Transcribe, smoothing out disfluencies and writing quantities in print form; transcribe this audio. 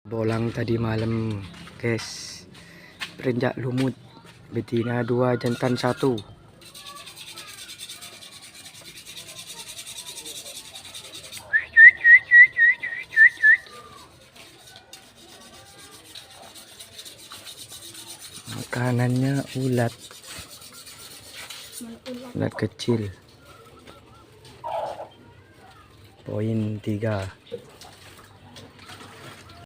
Bolang tadi malam, guys. Perenjak lumut, betina 2, jantan 1. Makanannya ulat kecil. Poin 3.